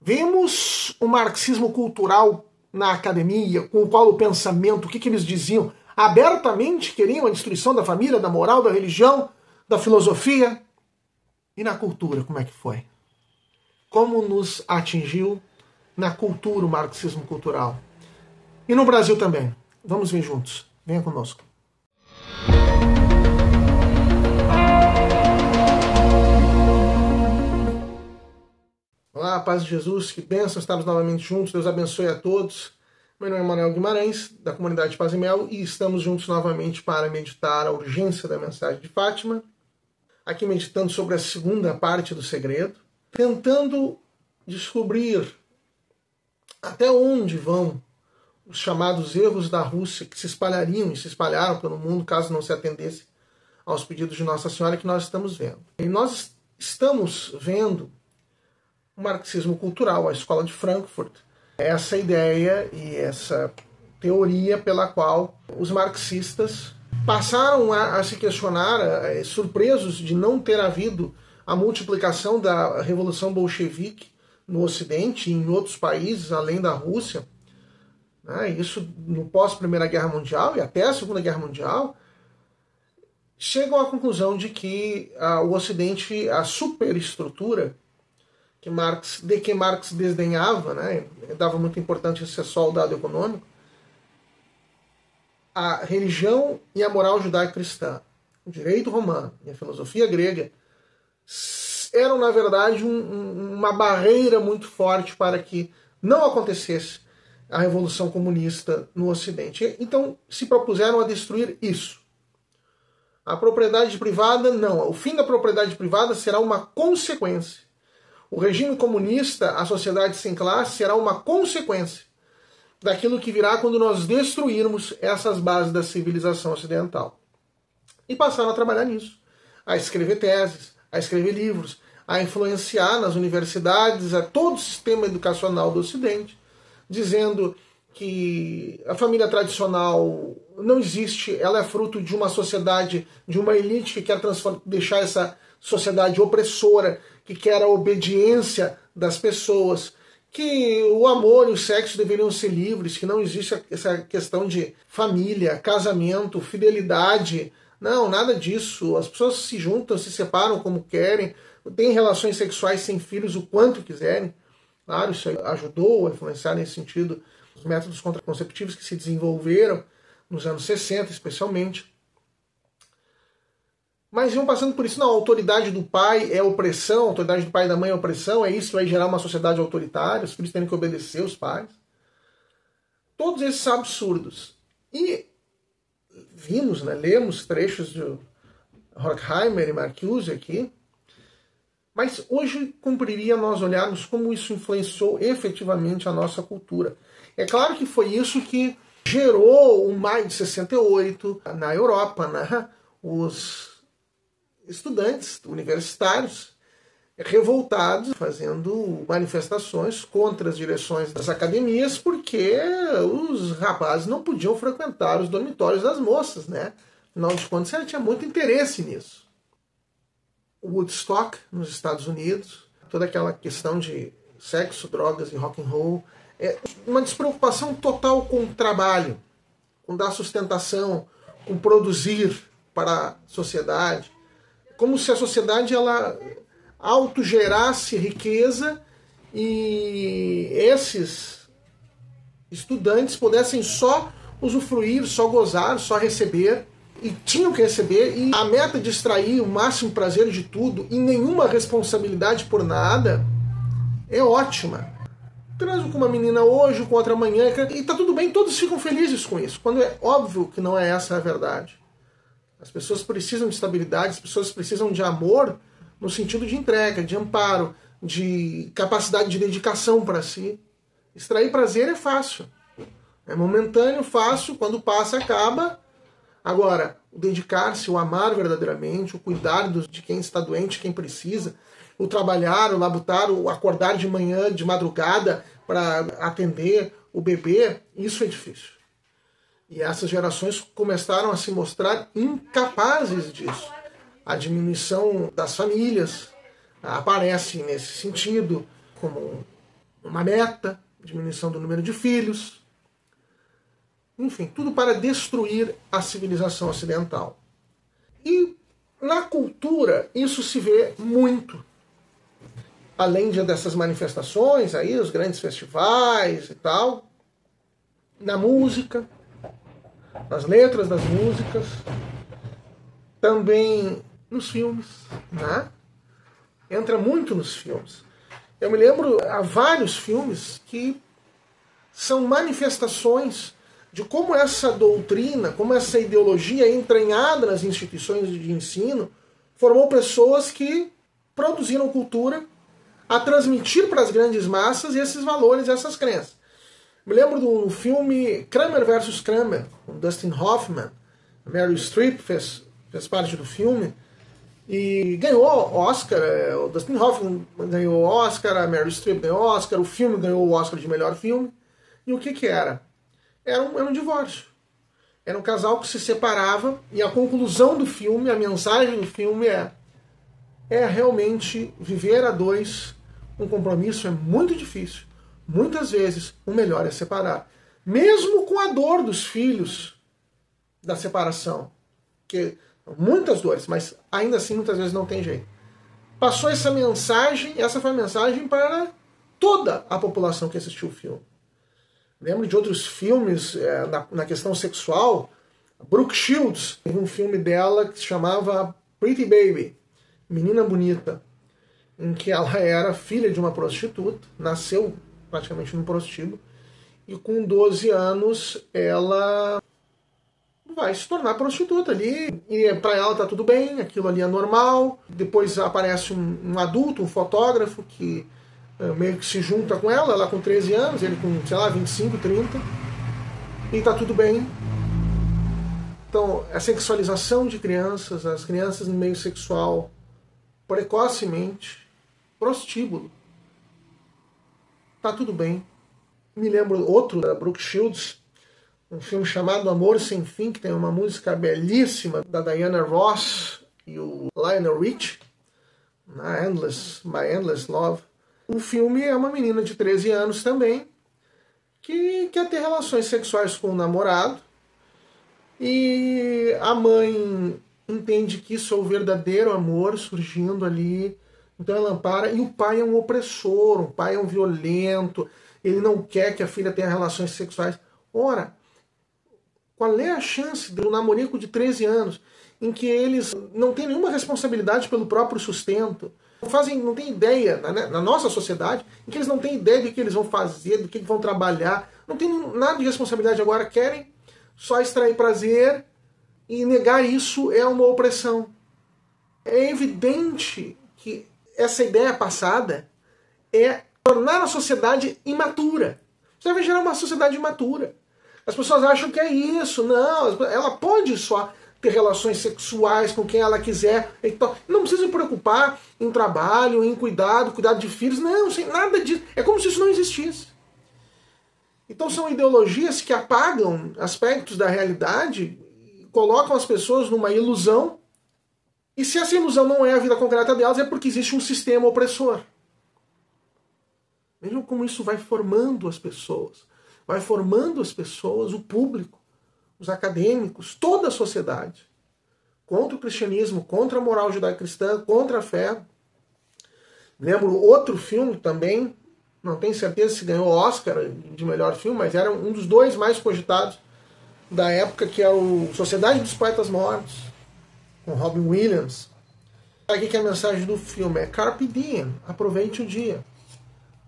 Vemos o marxismo cultural na academia, com o qual o pensamento, o que eles diziam, abertamente queriam a destruição da família, da moral, da religião, da filosofia. E na cultura, como é que foi? Como nos atingiu na cultura o marxismo cultural? E no Brasil também. Vamos ver juntos. Venha conosco. Olá, paz de Jesus, que bênção estarmos novamente juntos. Deus abençoe a todos. Meu nome é Manuel Guimarães, da comunidade Paz e Mel, e estamos juntos novamente para meditar a urgência da mensagem de Fátima. Aqui meditando sobre a segunda parte do segredo, tentando descobrir até onde vão os chamados erros da Rússia que se espalhariam e se espalharam pelo mundo caso não se atendesse aos pedidos de Nossa Senhora que nós estamos vendo. E nós estamos vendo o marxismo cultural, a escola de Frankfurt, essa ideia e essa teoria pela qual os marxistas passaram a se questionar, surpresos de não ter havido a multiplicação da Revolução Bolchevique no Ocidente e em outros países, além da Rússia, né? Isso no pós-Primeira Guerra Mundial e até a Segunda Guerra Mundial, chegam à conclusão de que o Ocidente, a superestrutura que Marx desdenhava, né? Dava muita importância a ser só o dado econômico, a religião e a moral judaico-cristã, o direito romano e a filosofia grega eram, na verdade, uma barreira muito forte para que não acontecesse a Revolução Comunista no Ocidente. Então, se propuseram a destruir isso. A propriedade privada, não. O fim da propriedade privada será uma consequência. O regime comunista, a sociedade sem classe, será uma consequência daquilo que virá quando nós destruirmos essas bases da civilização ocidental. E passaram a trabalhar nisso, a escrever teses, a escrever livros, a influenciar nas universidades, a todo o sistema educacional do Ocidente, dizendo que a família tradicional não existe, ela é fruto de uma sociedade, de uma elite que quer deixar essa sociedade opressora, que quer a obediência das pessoas, que o amor e o sexo deveriam ser livres, que não existe essa questão de família, casamento, fidelidade. Não, nada disso. As pessoas se juntam, se separam como querem, têm relações sexuais sem filhos o quanto quiserem. Claro, isso ajudou a influenciar nesse sentido os métodos contraconceptivos que se desenvolveram nos anos 60, especialmente. Mas iam passando por isso. Não, a autoridade do pai é opressão, a autoridade do pai e da mãe é opressão, é isso que vai gerar uma sociedade autoritária, os filhos têm que obedecer os pais. Todos esses são absurdos. E vimos, né, lemos trechos de Horkheimer e Marcuse aqui, mas hoje cumpriria nós olharmos como isso influenciou efetivamente a nossa cultura. É claro que foi isso que gerou o maio de 68 na Europa, né? Os estudantes universitários revoltados, fazendo manifestações contra as direções das academias, porque os rapazes não podiam frequentar os dormitórios das moças, né? Afinal de contas, ela tinha muito interesse nisso. Woodstock, nos Estados Unidos, toda aquela questão de sexo, drogas e rock and roll, é uma despreocupação total com o trabalho, com dar sustentação, com produzir para a sociedade, como se a sociedade ela autogerasse riqueza e esses estudantes pudessem só usufruir, só gozar, só receber, e tinham que receber, e a meta de extrair o máximo prazer de tudo e nenhuma responsabilidade por nada é ótima. Transo com uma menina hoje, com outra amanhã, e tá tudo bem, todos ficam felizes com isso, quando é óbvio que não é essa a verdade. As pessoas precisam de estabilidade, as pessoas precisam de amor no sentido de entrega, de amparo, de capacidade de dedicação para si. Extrair prazer é fácil. É momentâneo, fácil, quando passa, acaba. Agora, o dedicar-se, o amar verdadeiramente, o cuidar de quem está doente, quem precisa, o trabalhar, o labutar, o acordar de manhã, de madrugada, para atender o bebê, isso é difícil. E essas gerações começaram a se mostrar incapazes disso. A diminuição das famílias aparece nesse sentido, como uma meta, diminuição do número de filhos, enfim, tudo para destruir a civilização ocidental. E na cultura isso se vê muito. Além dessas manifestações, aí, os grandes festivais e tal, na música, nas letras das músicas, também nos filmes, né? Entra muito nos filmes. Eu me lembro há vários filmes que são manifestações de como essa doutrina, como essa ideologia entranhada nas instituições de ensino formou pessoas que produziram cultura a transmitir para as grandes massas esses valores, essas crenças. Me lembro do filme Kramer versus Kramer, com Dustin Hoffman. Meryl Streep fez parte do filme e ganhou Oscar. O Dustin Hoffman ganhou Oscar, a Meryl Streep ganhou Oscar, o filme ganhou o Oscar de melhor filme. E o que era? Era um divórcio. Era um casal que se separava e a conclusão do filme, a mensagem do filme é realmente viver a dois. Um compromisso é muito difícil. Muitas vezes o melhor é separar. Mesmo com a dor dos filhos da separação. Que muitas dores, mas ainda assim muitas vezes não tem jeito. Passou essa mensagem, essa foi a mensagem para toda a população que assistiu o filme. Lembro de outros filmes na questão sexual. Brooke Shields, teve um filme dela que se chamava Pretty Baby, Menina Bonita, em que ela era filha de uma prostituta, nasceu praticamente num prostíbulo, e com 12 anos ela vai se tornar prostituta ali, e para ela tá tudo bem, aquilo ali é normal. Depois aparece um adulto, um fotógrafo, que meio que se junta com ela com 13 anos, ele com, sei lá, 25, 30, e tá tudo bem. Então, a sexualização de crianças, as crianças no meio sexual, precocemente, prostíbulo, tá tudo bem. Me lembro outro da Brooke Shields, um filme chamado Amor Sem Fim, que tem uma música belíssima da Diana Ross e o Lionel Richie, My Endless Love. O filme é uma menina de 13 anos também, que quer ter relações sexuais com o namorado, e a mãe entende que isso é o verdadeiro amor surgindo ali, então ela ampara, e o pai é um opressor, o pai é um violento, ele não quer que a filha tenha relações sexuais. Ora, qual é a chance de um namorico de 13 anos, em que eles não têm nenhuma responsabilidade pelo próprio sustento, não têm ideia, na nossa sociedade, em que eles não têm ideia do que eles vão fazer, do que vão trabalhar, não tem nada de responsabilidade agora, querem só extrair prazer, e negar isso é uma opressão. É evidente que essa ideia passada é tornar a sociedade imatura. Você vai gerar uma sociedade imatura. As pessoas acham que é isso. Não, ela pode só ter relações sexuais com quem ela quiser. Então, não precisa se preocupar em trabalho, em cuidado de filhos. Não, sem nada disso. É como se isso não existisse. Então são ideologias que apagam aspectos da realidade, colocam as pessoas numa ilusão. E se essa ilusão não é a vida concreta delas, é porque existe um sistema opressor. Vejam como isso vai formando as pessoas. Vai formando as pessoas, o público, os acadêmicos, toda a sociedade. Contra o cristianismo, contra a moral judaico-cristã, contra a fé. Lembro outro filme também, não tenho certeza se ganhou Oscar de melhor filme, mas era um dos dois mais cogitados da época, que é o Sociedade dos Poetas Mortos, com Robin Williams. Aqui que a mensagem do filme é Carpe Diem, aproveite o dia.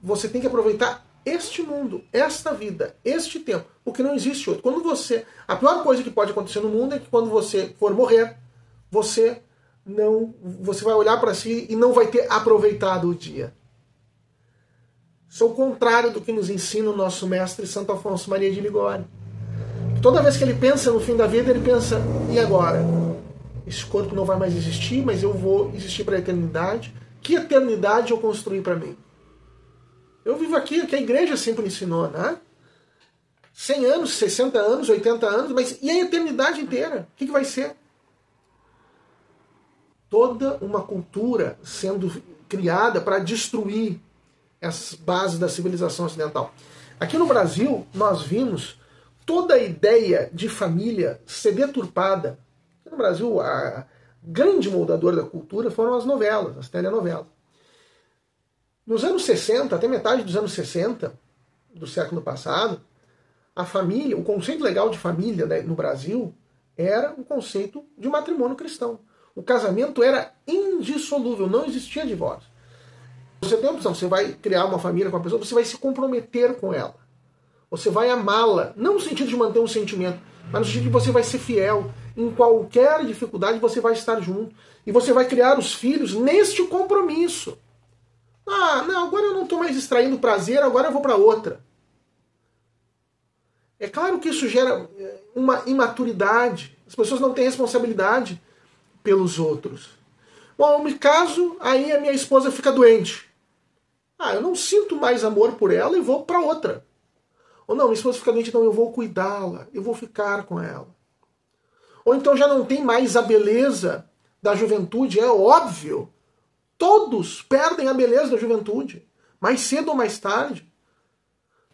Você tem que aproveitar este mundo, esta vida, este tempo, porque não existe outro. A pior coisa que pode acontecer no mundo é que quando você for morrer, você vai olhar para si e não vai ter aproveitado o dia. Isso é o contrário do que nos ensina o nosso mestre Santo Afonso Maria de Ligório. Toda vez que ele pensa no fim da vida, ele pensa, e agora? Esse corpo não vai mais existir, mas eu vou existir para a eternidade. Que eternidade eu construí para mim? Eu vivo aqui, que a igreja sempre ensinou, né? 100 anos, 60 anos, 80 anos, mas e a eternidade inteira? O que vai ser? Toda uma cultura sendo criada para destruir essas bases da civilização ocidental. Aqui no Brasil, nós vimos toda a ideia de família ser deturpada. Aqui no Brasil, a grande moldadora da cultura foram as novelas, as telenovelas. Nos anos 60, até metade dos anos 60 do século passado, a família, o conceito legal de família, né, no Brasil era um conceito de matrimônio cristão. O casamento era indissolúvel, não existia divórcio. Você tem a opção, você vai criar uma família com a pessoa, você vai se comprometer com ela. Você vai amá-la, não no sentido de manter um sentimento, mas no sentido de você vai ser fiel. Em qualquer dificuldade você vai estar junto. E você vai criar os filhos neste compromisso. Ah, não, agora eu não estou mais extraindo prazer, agora eu vou para outra. É claro que isso gera uma imaturidade. As pessoas não têm responsabilidade pelos outros. Bom, eu me caso, aí a minha esposa fica doente. Ah, eu não sinto mais amor por ela e vou para outra. Ou não, minha esposa fica doente, então eu vou cuidá-la, eu vou ficar com ela. Ou então já não tem mais a beleza da juventude, é óbvio. Todos perdem a beleza da juventude, mais cedo ou mais tarde.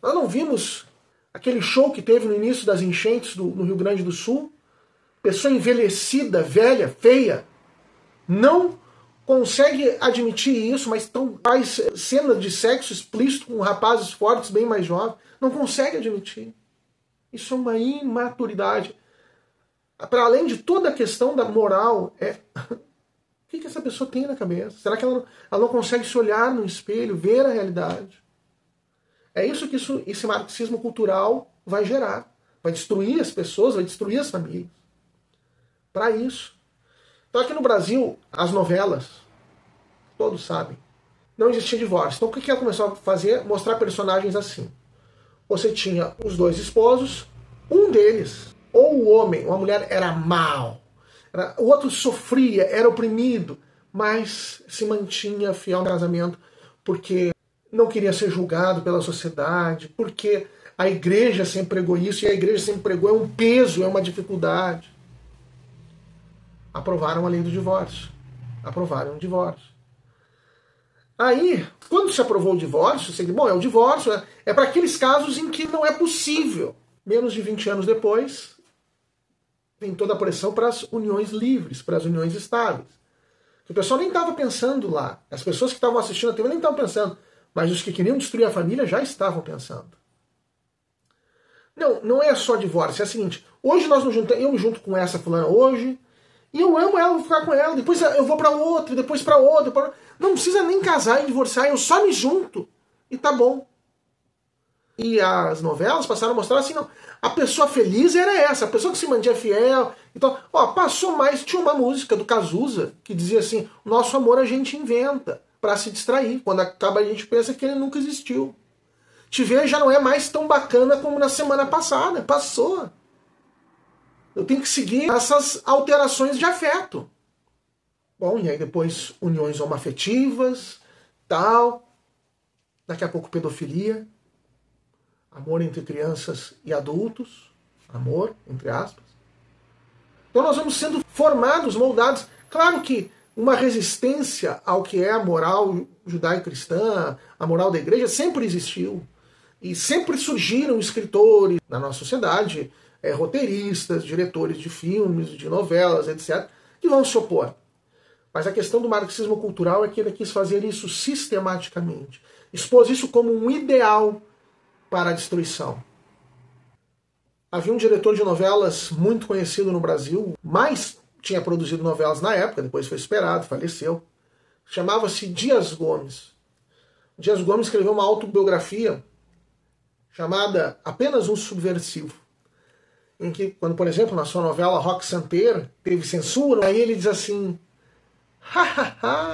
Nós não vimos aquele show que teve no início das enchentes no Rio Grande do Sul? Pessoa envelhecida, velha, feia, não consegue admitir isso, mas faz cena de sexo explícito com rapazes fortes, bem mais jovens. Não consegue admitir. Isso é uma imaturidade. Para além de toda a questão da moral, o que essa pessoa tem na cabeça? Será que ela não consegue se olhar no espelho, ver a realidade? É isso que esse marxismo cultural vai gerar. Vai destruir as pessoas, vai destruir as famílias. Para isso. Então aqui no Brasil, as novelas, todos sabem, não existia divórcio. Então o que ela começou a fazer? Mostrar personagens assim. Você tinha os dois esposos, um deles, ou o homem ou a mulher era mau, o outro sofria, era oprimido, mas se mantinha fiel ao casamento porque não queria ser julgado pela sociedade, porque a igreja sempre pregou isso, e a igreja sempre pregou, é um peso, é uma dificuldade. Aprovaram a lei do divórcio. Aprovaram o divórcio. Aí, quando se aprovou o divórcio, você diz, bom, é o divórcio, é para aqueles casos em que não é possível. Menos de 20 anos depois, vem toda a pressão para as uniões livres, para as uniões estáveis. O pessoal nem estava pensando lá. As pessoas que estavam assistindo a TV nem estavam pensando. Mas os que queriam destruir a família já estavam pensando. Não é só divórcio, é o seguinte, hoje nós nos juntamos, eu me junto com essa fulana hoje, e eu amo ela, vou ficar com ela, depois eu vou para outra, depois para outra. Não precisa nem casar e divorciar, eu só me junto e tá bom. E as novelas passaram a mostrar assim, não, a pessoa feliz era essa, a pessoa que se mantinha fiel. Então, passou mais, tinha uma música do Cazuza que dizia assim, nosso amor a gente inventa para se distrair. Quando acaba a gente pensa que ele nunca existiu. Te ver já não é mais tão bacana como na semana passada, passou. Eu tenho que seguir essas alterações de afeto. Bom, e aí depois uniões homoafetivas, tal. Daqui a pouco pedofilia. Amor entre crianças e adultos. Amor, entre aspas. Então nós vamos sendo formados, moldados. Claro que uma resistência ao que é a moral judaico-cristã, a moral da igreja, sempre existiu. E sempre surgiram escritores na nossa sociedade, roteiristas, diretores de filmes, de novelas, etc., que vão se opor. Mas a questão do marxismo cultural é que ele quis fazer isso sistematicamente. Expôs isso como um ideal para a destruição. Havia um diretor de novelas muito conhecido no Brasil, mas tinha produzido novelas na época, depois foi esperado, faleceu. Chamava-se Dias Gomes. Dias Gomes escreveu uma autobiografia chamada Apenas um Subversivo, em que, quando, por exemplo, na sua novela Rock Santeiro, teve censura, aí ele diz assim,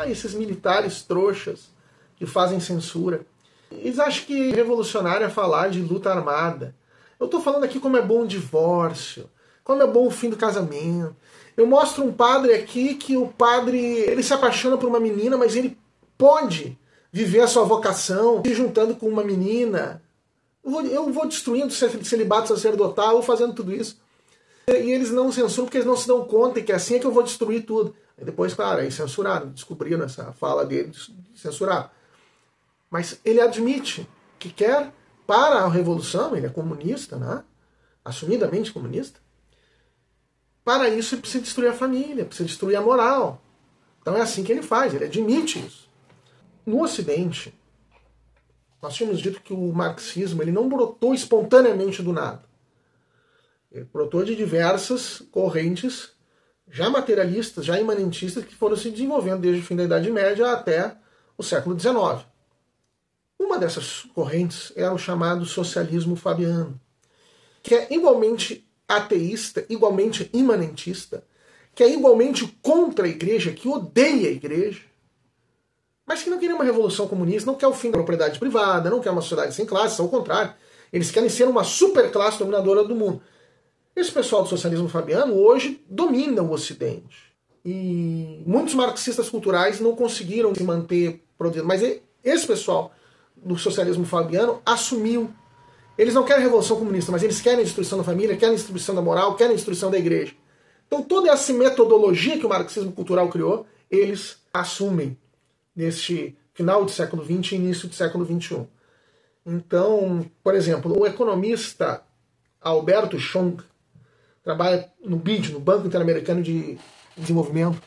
esses militares trouxas que fazem censura. Eles acham que é revolucionário é falar de luta armada. Eu estou falando aqui como é bom o divórcio, como é bom o fim do casamento. Eu mostro um padre aqui que o padre ele se apaixona por uma menina, mas ele pode viver a sua vocação se juntando com uma menina. Eu vou destruindo o celibato sacerdotal, eu vou fazendo tudo isso. E eles não censuram porque eles não se dão conta que assim é que eu vou destruir tudo. E depois, claro, aí censuraram, descobriram essa fala dele, censuraram. Mas ele admite que quer, para a revolução, ele é comunista, né? Assumidamente comunista. Para isso ele precisa destruir a família, precisa destruir a moral. Então é assim que ele faz, ele admite isso. No Ocidente, nós tínhamos dito que o marxismo ele não brotou espontaneamente do nada. Ele brotou de diversas correntes já materialistas, já imanentistas, que foram se desenvolvendo desde o fim da Idade Média até o século XIX. Uma dessas correntes era o chamado socialismo fabiano, que é igualmente ateísta, igualmente imanentista, que é igualmente contra a igreja, que odeia a igreja, mas que não queria uma revolução comunista, não quer o fim da propriedade privada, não quer uma sociedade sem classes, ao contrário. Eles querem ser uma superclasse dominadora do mundo. Esse pessoal do socialismo fabiano hoje domina o Ocidente. E muitos marxistas culturais não conseguiram se manter produzindo. Mas esse pessoal do socialismo fabiano assumiu. Eles não querem a revolução comunista, mas eles querem a destruição da família, querem a destruição da moral, querem a destruição da igreja. Então toda essa metodologia que o marxismo cultural criou, eles assumem neste final do século XX e início do século XXI. Então, por exemplo, o economista Alberto Schong, trabalha no BID, no Banco Interamericano de Desenvolvimento,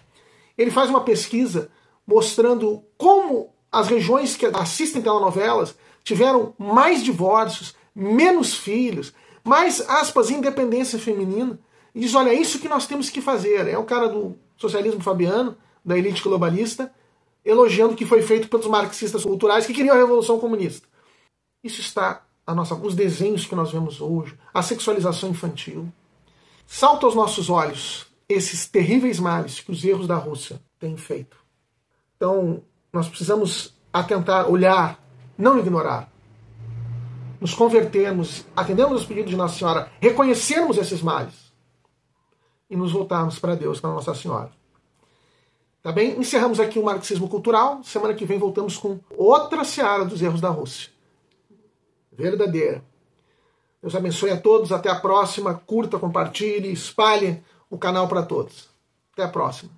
ele faz uma pesquisa mostrando como as regiões que assistem telenovelas tiveram mais divórcios, menos filhos, mais, aspas, independência feminina. E diz, olha, é isso que nós temos que fazer. É o cara do socialismo fabiano, da elite globalista, elogiando o que foi feito pelos marxistas culturais que queriam a revolução comunista. Isso está os desenhos que nós vemos hoje, a sexualização infantil. Salta aos nossos olhos esses terríveis males que os erros da Rússia têm feito. Então, nós precisamos atentar, olhar, não ignorar. Nos convertermos, atendermos aos pedidos de Nossa Senhora, reconhecermos esses males e nos voltarmos para Deus, para Nossa Senhora. Tá bem? Encerramos aqui o marxismo cultural. Semana que vem voltamos com outra seara dos erros da Rússia. Verdadeira. Deus abençoe a todos. Até a próxima. Curta, compartilhe, espalhe o canal para todos. Até a próxima.